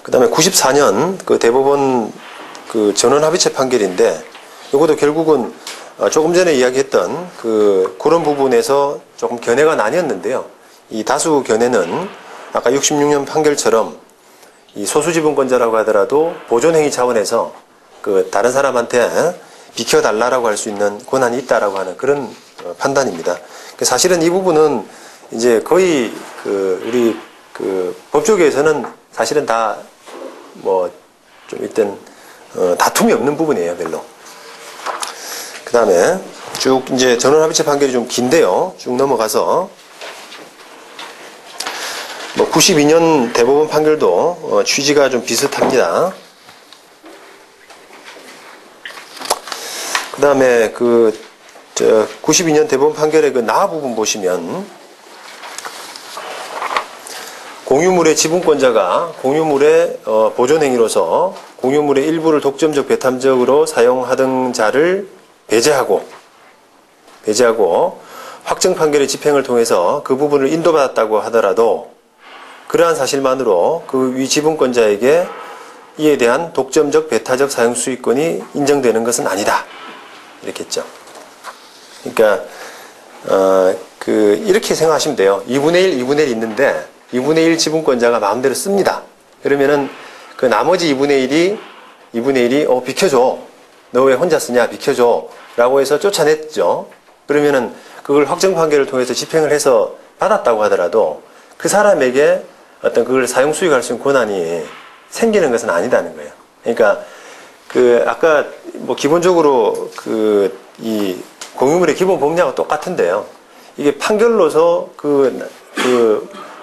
그 다음에 94년 그 대법원 그 전원합의체 판결인데, 이것도 결국은 조금 전에 이야기했던 그런 부분에서 조금 견해가 나뉘었는데요. 이 다수 견해는 아까 66년 판결처럼 이 소수지분권자라고 하더라도 보존행위 차원에서 그 다른 사람한테 비켜달라라고 할 수 있는 권한이 있다라고 하는 그런 판단입니다. 사실은 이 부분은 이제 거의 우리 법조계에서는 사실은 다 뭐 좀 일단 다툼이 없는 부분이에요, 별로. 그 다음에 쭉 이제 전원합의체 판결이 좀 긴데요. 쭉 넘어가서 뭐 92년 대법원 판결도 취지가 좀 비슷합니다. 그 다음에 92년 대법원 판결의 그 나 부분 보시면, 공유물의 지분권자가 공유물의 보존행위로서 공유물의 일부를 독점적 배탐적으로 사용하던 자를 배제하고 확정 판결의 집행을 통해서 그 부분을 인도받았다고 하더라도 그러한 사실만으로 그 위 지분권자에게 이에 대한 독점적 배타적 사용 수익권이 인정되는 것은 아니다. 이렇게 했죠. 그러니까 이렇게 생각하시면 돼요. 2분의 1, 2분의 1 있는데 2분의 1 지분권자가 마음대로 씁니다. 그러면은 그 나머지 2분의 1이 비켜줘. 너 왜 혼자 쓰냐? 비켜줘. 라고 해서 쫓아냈죠. 그러면은 그걸 확정 판결을 통해서 집행을 해서 받았다고 하더라도 그 사람에게 어떤 그걸 사용 수익할 수 있는 권한이 생기는 것은 아니다는 거예요. 그러니까 아까 뭐 기본적으로 이 공유물의 기본 법리하고 똑같은데요. 이게 판결로서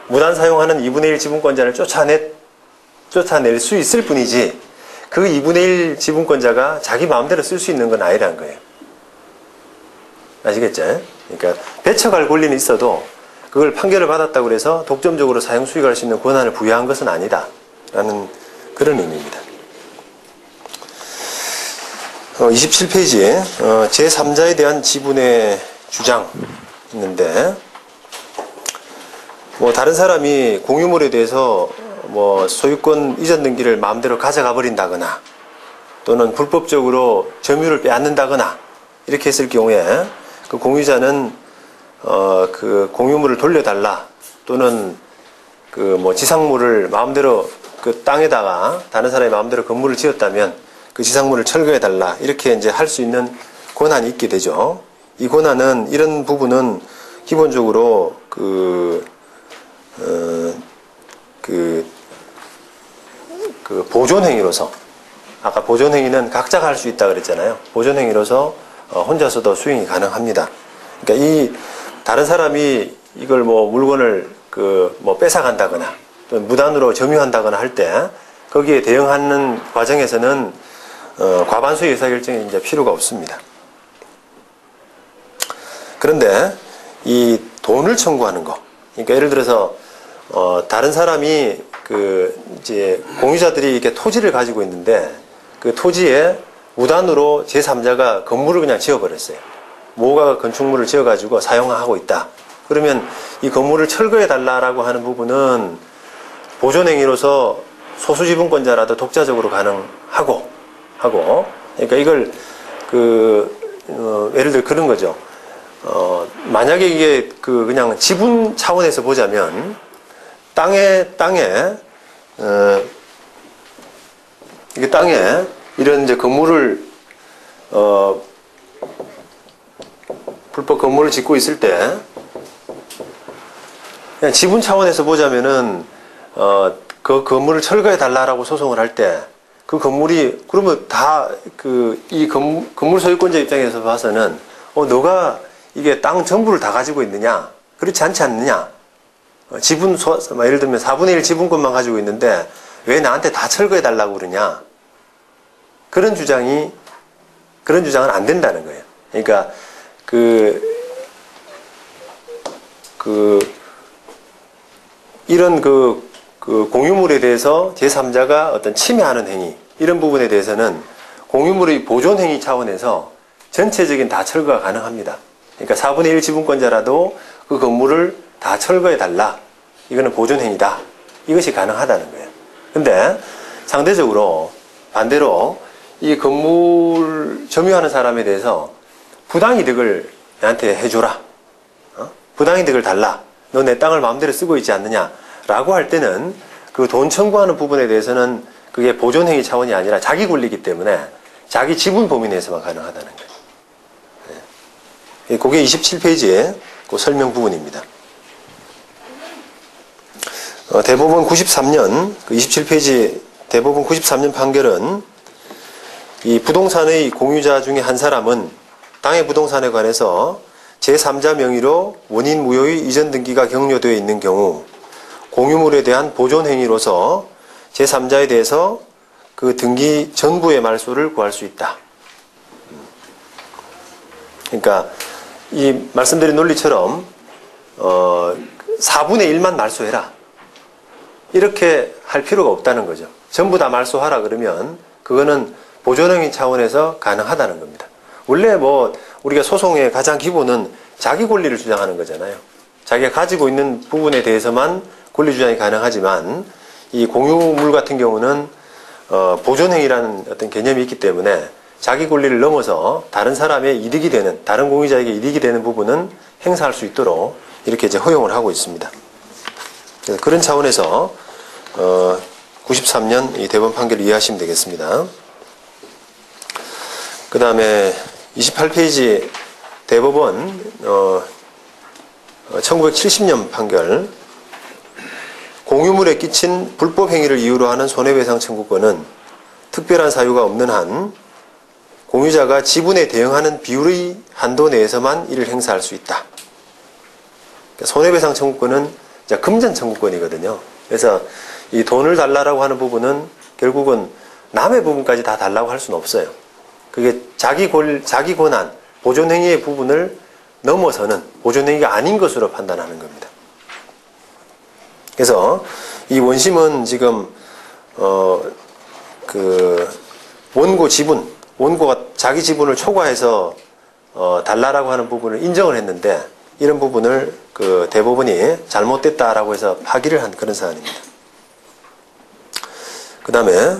무단 사용하는 2분의 1 지분권자를 쫓아낼 수 있을 뿐이지, 그 2분의 1 지분권자가 자기 마음대로 쓸 수 있는 건 아니라는 거예요. 아시겠죠? 그러니까 배척할 권리는 있어도 그걸 판결을 받았다고 해서 독점적으로 사용 수익할 수 있는 권한을 부여한 것은 아니다. 라는 그런 의미입니다. 27페이지에 제3자에 대한 지분의 주장 있는데, 뭐 다른 사람이 공유물에 대해서 뭐 소유권 이전 등기를 마음대로 가져가 버린다거나 또는 불법적으로 점유를 빼앗는다거나 이렇게 했을 경우에 그 공유자는 그 공유물을 돌려달라, 또는 뭐 지상물을 마음대로 그 땅에다가 다른 사람이 마음대로 건물을 지었다면 그 지상물을 철거해달라, 이렇게 이제 할 수 있는 권한이 있게 되죠. 이 권한은, 이런 부분은 기본적으로 보존행위로서, 아까 보존행위는 각자가 할 수 있다 그랬잖아요. 보존행위로서 혼자서도 수행이 가능합니다. 그러니까 이 다른 사람이 이걸 뭐 물건을 뭐 뺏어간다거나 또 무단으로 점유한다거나 할 때 거기에 대응하는 과정에서는 과반수의 의사결정이 이제 필요가 없습니다. 그런데 이 돈을 청구하는 거, 그러니까 예를 들어서 다른 사람이 이제 공유자들이 이렇게 토지를 가지고 있는데 그 토지에 무단으로 제3자가 건물을 그냥 지어버렸어요. 모가 건축물을 지어가지고 사용하고 있다. 그러면 이 건물을 철거해달라라고 하는 부분은 보존행위로서 소수지분권자라도 독자적으로 가능하고, 그러니까 이걸 예를 들어 그런 거죠. 만약에 이게 그냥 지분 차원에서 보자면 이게 땅에 이런 이제 건물을 불법 건물을 짓고 있을 때 그냥 지분 차원에서 보자면은 그 건물을 철거해 달라라고 소송을 할 때 그 건물이 그러면 다 이 건물 소유권자 입장에서 봐서는 너가 이게 땅 전부를 다 가지고 있느냐? 그렇지 않지 않느냐? 지분 예를 들면 4분의 1 지분권만 가지고 있는데 왜 나한테 다 철거해 달라고 그러냐? 그런 주장은 안 된다는 거예요. 그러니까 이런 공유물에 대해서 제3자가 어떤 침해하는 행위, 이런 부분에 대해서는 공유물의 보존행위 차원에서 전체적인 다 철거가 가능합니다. 그러니까 4분의 1 지분권자라도 그 건물을 다 철거해 달라. 이거는 보존행위다. 이것이 가능하다는 거예요. 근데 상대적으로 반대로 이 건물 점유하는 사람에 대해서 부당이득을 나한테 해줘라. 부당이득을 달라. 너 내 땅을 마음대로 쓰고 있지 않느냐. 라고 할 때는 그 돈 청구하는 부분에 대해서는 그게 보존행위 차원이 아니라 자기 권리이기 때문에 자기 지분 범위 내에서만 가능하다는 거예요. 네. 그게 27페이지의 그 설명 부분입니다. 대법원 93년, 그 27페이지 대법원 93년 판결은 이 부동산의 공유자 중에 한 사람은 땅의 부동산에 관해서 제3자 명의로 원인 무효의 이전 등기가 격려되어 있는 경우 공유물에 대한 보존 행위로서 제3자에 대해서 그 등기 전부의 말소를 구할 수 있다. 그러니까 이 말씀드린 논리처럼 4분의 1만 말소해라. 이렇게 할 필요가 없다는 거죠. 전부 다 말소하라 그러면 그거는 보존행위 차원에서 가능하다는 겁니다. 원래 뭐 우리가 소송의 가장 기본은 자기 권리를 주장하는 거잖아요. 자기가 가지고 있는 부분에 대해서만 권리 주장이 가능하지만 이 공유물 같은 경우는 보존행위라는 어떤 개념이 있기 때문에 자기 권리를 넘어서 다른 사람의 이득이 되는, 다른 공유자에게 이득이 되는 부분은 행사할 수 있도록 이렇게 이제 허용을 하고 있습니다. 그런 차원에서 93년 이 대법원 판결을 이해하시면 되겠습니다. 그 다음에 28페이지 대법원 1970년 판결. 공유물에 끼친 불법 행위를 이유로 하는 손해배상 청구권은 특별한 사유가 없는 한 공유자가 지분에 대응하는 비율의 한도 내에서만 이를 행사할 수 있다. 손해배상 청구권은 금전 청구권이거든요. 그래서 이 돈을 달라고 하는 부분은 결국은 남의 부분까지 다 달라고 할 수는 없어요. 그게 자기 권한, 보존행위의 부분을 넘어서는 보존행위가 아닌 것으로 판단하는 겁니다. 그래서 이 원심은 지금 그 원고 지분, 원고가 자기 지분을 초과해서 달라라고 하는 부분을 인정을 했는데 이런 부분을 그 대법원이 잘못됐다라고 해서 파기를 한 그런 사안입니다. 그 다음에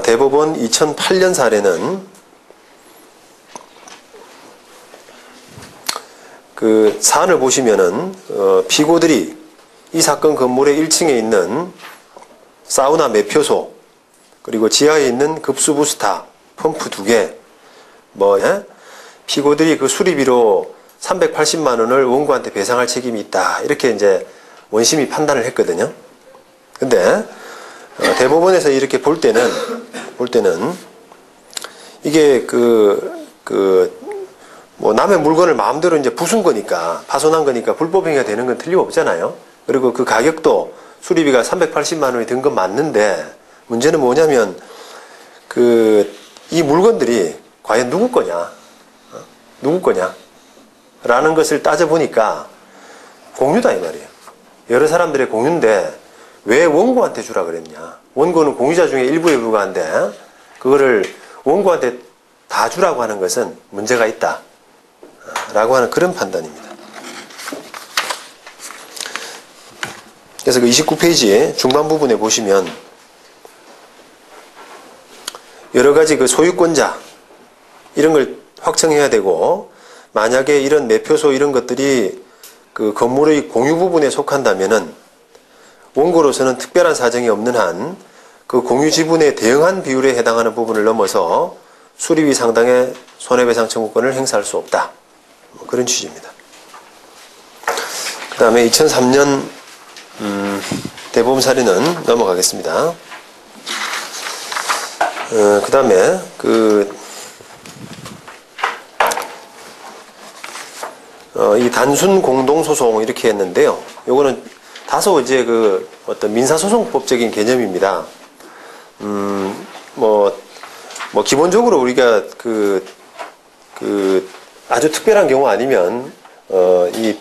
대법원 2008년 사례는 그 사안을 보시면은 피고들이 이 사건 건물의 1층에 있는 사우나 매표소, 그리고 지하에 있는 급수 부스타, 펌프 2개, 피고들이 그 수리비로 380만 원을 원고한테 배상할 책임이 있다. 이렇게 이제 원심이 판단을 했거든요. 근데 대법원에서 이렇게 볼 때는 이게 뭐 남의 물건을 마음대로 이제 부순 거니까, 파손한 거니까 불법행위가 되는 건 틀림없잖아요. 그리고 그 가격도 수리비가 380만 원이 든 건 맞는데 문제는 뭐냐면 이 물건들이 과연 누구 거냐? 누구 거냐? 라는 것을 따져보니까 공유다 이 말이에요. 여러 사람들의 공유인데 왜 원고한테 주라 그랬냐? 원고는 공유자 중에 일부에 불과한데 그거를 원고한테 다 주라고 하는 것은 문제가 있다. 라고 하는 그런 판단입니다. 그래서 그 29페이지 중반 부분에 보시면 여러 가지 그 소유권자 이런 걸 확정해야 되고, 만약에 이런 매표소 이런 것들이 그 건물의 공유 부분에 속한다면은 원고로서는 특별한 사정이 없는 한 그 공유 지분에 대응한 비율에 해당하는 부분을 넘어서 수리비 상당의 손해배상 청구권을 행사할 수 없다. 뭐 그런 취지입니다. 그 다음에 2003년 대법원 사례는 넘어가겠습니다. 그 다음에 이 단순 공동소송 이렇게 했는데요. 요거는 다소 이제 어떤 민사소송법적인 개념입니다. 기본적으로 우리가 아주 특별한 경우 아니면, 이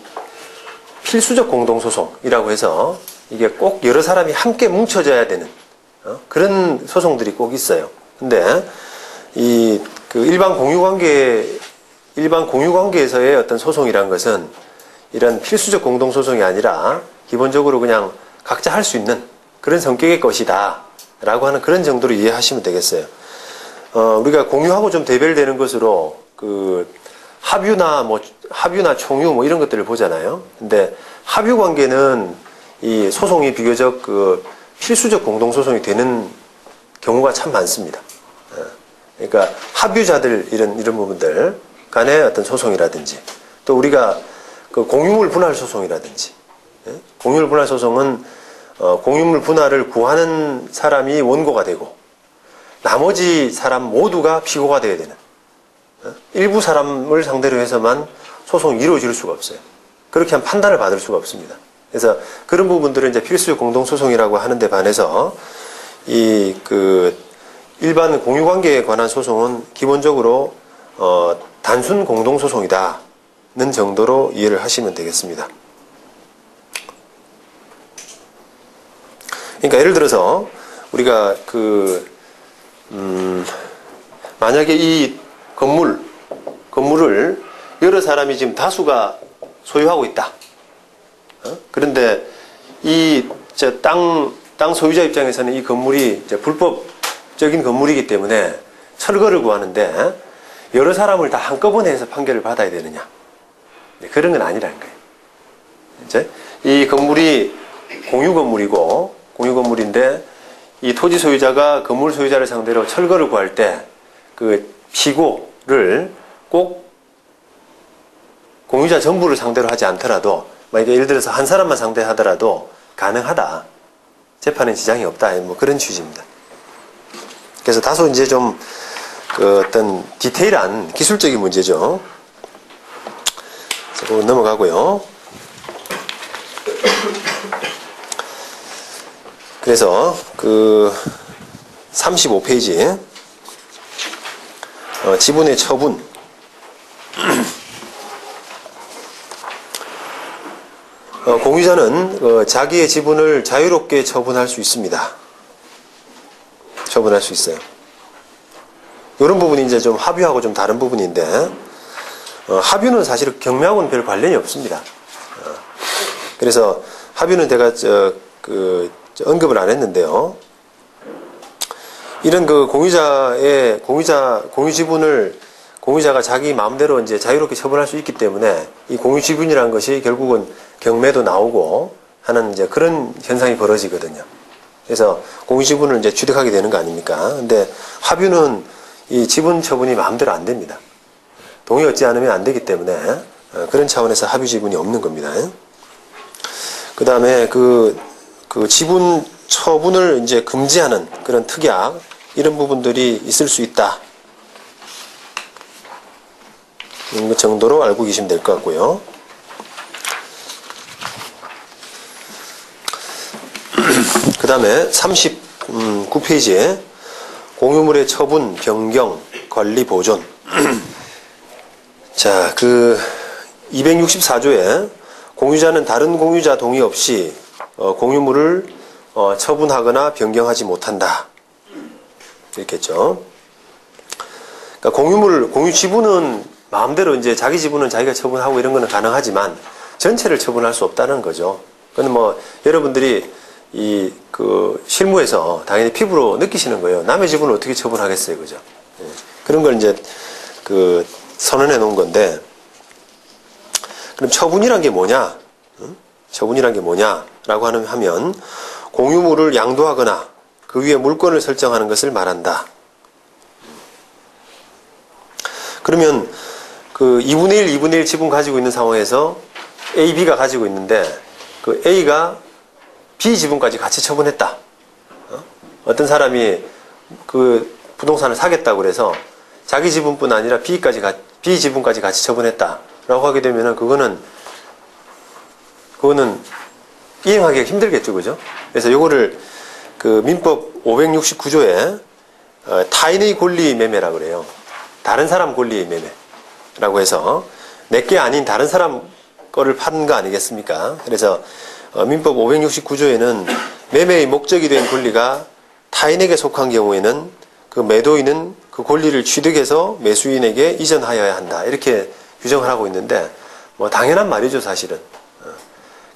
필수적 공동소송이라고 해서 이게 꼭 여러 사람이 함께 뭉쳐져야 되는, 그런 소송들이 꼭 있어요. 근데 일반 공유관계에서의 어떤 소송이란 것은 이런 필수적 공동소송이 아니라 기본적으로 그냥 각자 할 수 있는 그런 성격의 것이다 라고 하는 그런 정도로 이해하시면 되겠어요. 우리가 공유하고 좀 대별되는 것으로 그 합유나 총유 뭐 이런 것들을 보잖아요. 근데 합유 관계는 이 소송이 비교적 그 필수적 공동소송이 되는 경우가 참 많습니다. 그러니까 합유자들 이런 부분들 간의 어떤 소송이라든지 또 우리가 그 공유물 분할 소송이라든지 공유물 분할 소송은 공유물 분할을 구하는 사람이 원고가 되고 나머지 사람 모두가 피고가 되어야 되는 일부 사람을 상대로 해서만 소송이 이루어질 수가 없어요. 그렇게 하면 판단을 받을 수가 없습니다. 그래서 그런 부분들은 이제 필수 공동소송이라고 하는데 반해서 일반 공유관계에 관한 소송은 기본적으로 단순 공동소송이다는 정도로 이해를 하시면 되겠습니다. 그러니까 예를 들어서 우리가 만약에 이 건물을 여러 사람이 지금 다수가 소유하고 있다. 그런데 땅 소유자 입장에서는 이 건물이 이제 불법적인 건물이기 때문에 철거를 구하는데 여러 사람을 다 한꺼번에 해서 판결을 받아야 되느냐. 그런 건 아니라는 거예요. 이제 이 건물이 공유 건물인데 이 토지 소유자가 건물 소유자를 상대로 철거를 구할 때 그 피고를 꼭 공유자 전부를 상대로 하지 않더라도 만약에 예를 들어서 한 사람만 상대하더라도 가능하다. 재판에 지장이 없다. 뭐 그런 취지입니다. 그래서 다소 이제 좀 어떤 디테일한 기술적인 문제죠. 그거 넘어가고요. 그래서 35페이지 지분의 처분. 공유자는 자기의 지분을 자유롭게 처분할 수 있습니다. 처분할 수 있어요. 이런 부분이 이제 좀 합유하고 좀 다른 부분인데 합유는 사실 경매하고는 별 관련이 없습니다. 그래서 합유는 제가 언급을 안 했는데요. 이런 공유 지분을 공유자가 자기 마음대로 이제 자유롭게 처분할 수 있기 때문에 이 공유 지분이라는 것이 결국은 경매도 나오고 하는 이제 그런 현상이 벌어지거든요. 그래서 공유 지분을 이제 취득하게 되는 거 아닙니까? 근데 합유는 이 지분 처분이 마음대로 안 됩니다. 동의 얻지 않으면 안 되기 때문에 그런 차원에서 합유 지분이 없는 겁니다. 그 다음에 그 지분 처분을 이제 금지하는 그런 특약 이런 부분들이 있을 수 있다. 이 정도로 알고 계시면 될 것 같고요. 그 다음에 39페이지에 공유물의 처분, 변경, 관리, 보존. 자, 264조에 공유자는 다른 공유자 동의 없이 공유물을 처분하거나 변경하지 못한다. 이렇겠죠. 그러니까 공유 지분은 마음대로 이제 자기 지분은 자기가 처분하고 이런 거는 가능하지만 전체를 처분할 수 없다는 거죠. 그건 뭐 여러분들이 실무에서 당연히 피부로 느끼시는 거예요. 남의 지분을 어떻게 처분하겠어요, 그죠? 그런 걸 이제 선언해 놓은 건데, 그럼 처분이란 게 뭐냐? 처분이란 게 뭐냐라고 하면 공유물을 양도하거나 그 위에 물권을 설정하는 것을 말한다. 그러면 2분의 1, 2분의 1 지분 가지고 있는 상황에서 A, B가 가지고 있는데 A가 B 지분까지 같이 처분했다. 어떤 사람이 부동산을 사겠다고 그래서 자기 지분뿐 아니라 B 지분까지 같이 처분했다라고 하게 되면은 그거는 이행하기가 힘들겠죠, 그죠? 그래서 요거를 민법 569조에 타인의 권리 매매라고 그래요. 다른 사람 권리 매매라고 해서 내게 아닌 다른 사람 거를 파는 거 아니겠습니까? 그래서 민법 569조에는 매매의 목적이 된 권리가 타인에게 속한 경우에는 그 매도인은 그 권리를 취득해서 매수인에게 이전하여야 한다. 이렇게 규정을 하고 있는데 뭐 당연한 말이죠, 사실은.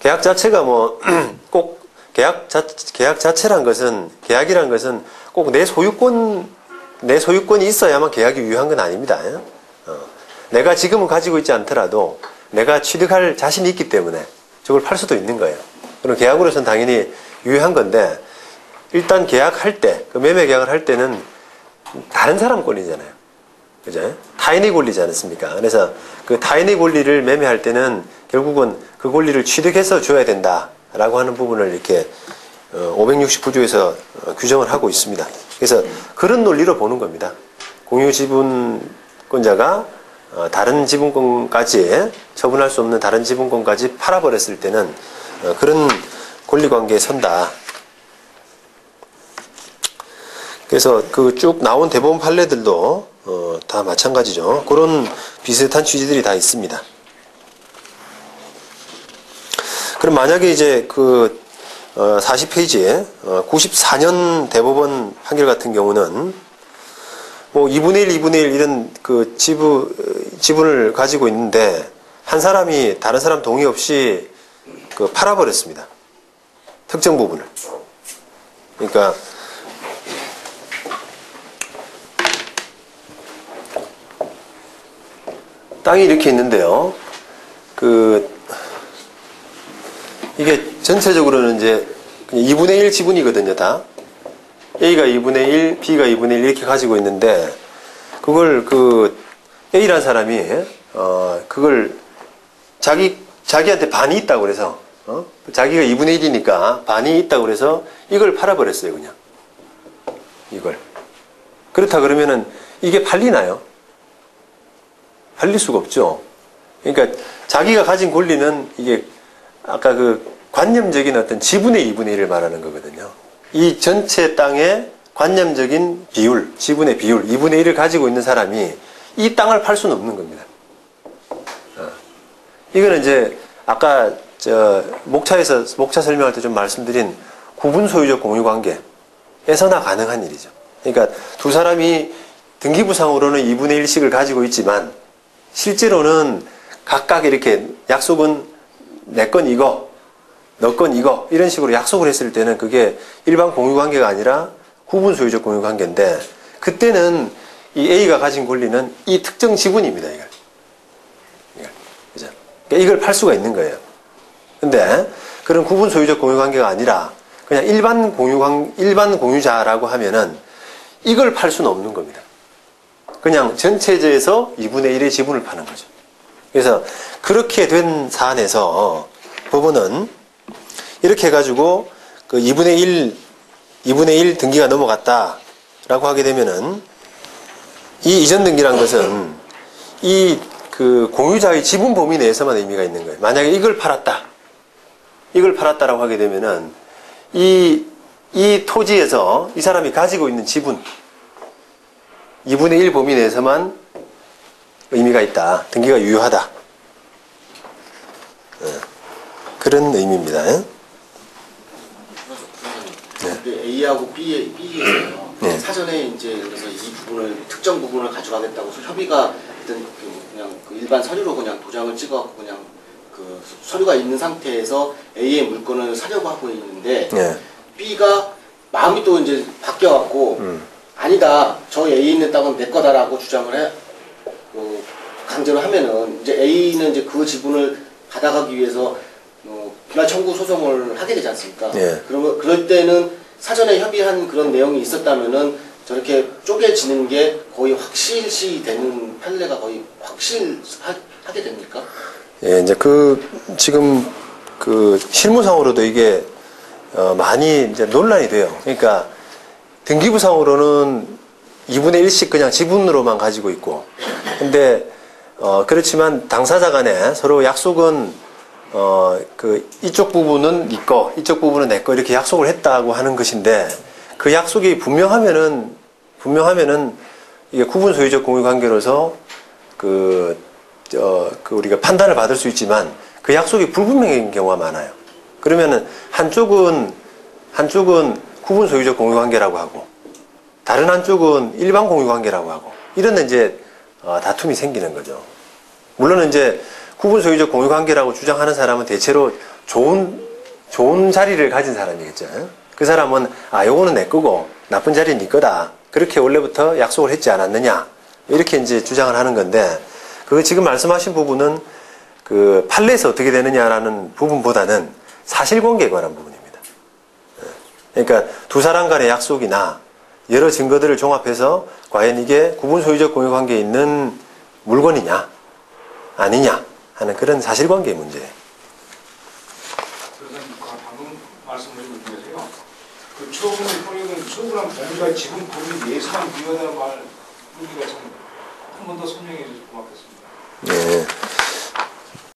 계약 자체가 꼭 계약 자체란 것은, 계약이란 것은 꼭 내 소유권이 있어야만 계약이 유효한 건 아닙니다. 내가 지금은 가지고 있지 않더라도 내가 취득할 자신이 있기 때문에 저걸 팔 수도 있는 거예요. 그럼 계약으로서는 당연히 유효한 건데, 일단 계약할 때, 그 매매 계약을 할 때는 다른 사람 권리잖아요. 그죠? 타인의 권리지 않습니까? 그래서 그 타인의 권리를 매매할 때는 결국은 그 권리를 취득해서 줘야 된다라고 하는 부분을 이렇게 569조에서 규정을 하고 있습니다. 그래서 그런 논리로 보는 겁니다. 공유지분권자가 다른 지분권까지, 처분할 수 없는 다른 지분권까지 팔아버렸을 때는 그런 권리관계에 선다. 그래서 그 쭉 나온 대법원 판례들도 다 마찬가지죠. 그런 비슷한 취지들이 다 있습니다. 그럼 만약에 이제 그 40페이지에 94년 대법원 판결 같은 경우는 뭐 2분의 1, 2분의 1 이런 그 지분을 가지고 있는데 한 사람이 다른 사람 동의 없이 그 팔아버렸습니다. 특정 부분을. 그러니까 땅이 이렇게 있는데요. 이게 전체적으로는 이제 2분의 1 지분이거든요, 다. A가 2분의 1, B가 2분의 1 이렇게 가지고 있는데, 그걸 A라는 사람이, 그걸 자기한테 반이 있다고 그래서, 자기가 2분의 1이니까 반이 있다고 그래서 이걸 팔아버렸어요, 그냥. 이걸. 그렇다 그러면은 이게 팔리나요? 팔릴 수가 없죠. 그러니까 자기가 가진 권리는 이게 아까 그 관념적인 어떤 지분의 2분의 1을 말하는 거거든요. 이 전체 땅의 관념적인 비율, 지분의 비율, 2분의 1을 가지고 있는 사람이 이 땅을 팔 수는 없는 겁니다. 이거는 이제 아까 목차 설명할 때 좀 말씀드린 구분 소유적 공유 관계에서나 가능한 일이죠. 그러니까 두 사람이 등기부상으로는 2분의 1씩을 가지고 있지만 실제로는 각각 이렇게 약속은 내 건 이거, 너 건 이거 이런 식으로 약속을 했을 때는 그게 일반 공유관계가 아니라 구분 소유적 공유관계인데, 그때는 이 A가 가진 권리는 이 특정 지분입니다. 그죠? 그러니까 이걸 팔 수가 있는 거예요. 근데 그런 구분 소유적 공유관계가 아니라 그냥 일반 공유자라고 하면은 이걸 팔 수는 없는 겁니다. 그냥 전체제에서 2분의 1의 지분을 파는 거죠. 그래서 그렇게 된 사안에서 법원은 이렇게 해가지고 그 2분의 1 등기가 넘어갔다라고 하게 되면은 이 이전 등기란 것은 이 그 공유자의 지분 범위 내에서만 의미가 있는 거예요. 만약에 이걸 팔았다라고 하게 되면은 이 토지에서 이 사람이 가지고 있는 지분 2분의 1 범위 내에서만 의미가 있다. 등기가 유효하다. 그런 의미입니다. 네. A하고 B에서요. 네. 사전에 이제 그래서 이 부분을 특정 부분을 가져가겠다고 협의가 어떤 그냥 그 일반 서류로 그냥 도장을 찍어갖고 그냥 그 서류가 있는 상태에서 A의 물건을 사려고 하고 있는데 네. B가 마음이 또 이제 바뀌어갖고 아니다, 저 A에 있는 땅은 내 거다라고 주장을 해 강제로 하면은 이제 A는 이제 그 지분을 받아가기 위해서 분할 청구 소송을 하게 되지 않습니까? 예. 그럴 때는 사전에 협의한 그런 내용이 있었다면은 저렇게 쪼개지는 게 거의 확실시 되는 판례가 거의 확실하게 됩니까? 예, 이제 지금 실무상으로도 이게 많이 이제 논란이 돼요. 그러니까 등기부상으로는 2분의 1씩 그냥 지분으로만 가지고 있고, 근데 그렇지만 당사자 간에 서로 약속은 이쪽 부분은 네 거, 이쪽 부분은 내 거 이렇게 약속을 했다고 하는 것인데, 그 약속이 분명하면은 이게 구분 소유적 공유 관계로서 우리가 판단을 받을 수 있지만 그 약속이 불분명한 경우가 많아요. 그러면은 한쪽은 구분 소유적 공유 관계라고 하고 다른 한쪽은 일반 공유 관계라고 하고 이런 이제 다툼이 생기는 거죠. 물론 이제 구분 소유적 공유 관계라고 주장하는 사람은 대체로 좋은 좋은 자리를 가진 사람이겠죠. 그 사람은 요거는 내 거고 나쁜 자리는 네 거다. 그렇게 원래부터 약속을 했지 않았느냐. 이렇게 이제 주장을 하는 건데 그 지금 말씀하신 부분은 그 판례에서 어떻게 되느냐라는 부분보다는 사실관계에 관한 부분입니다. 그러니까 두 사람 간의 약속이나 여러 증거들을 종합해서 과연 이게 구분 소유적 공유 관계에 있는 물건이냐 아니냐 하는 그런 사실관계의 문제예요. 그래서 방금 말씀하신 분께서요. 그 처분을 허용은 처분한 범위가 지금 범위 예상 부여되는 말 여기가 참 한 번 더 설명해 주시면 고맙겠습니다. 예.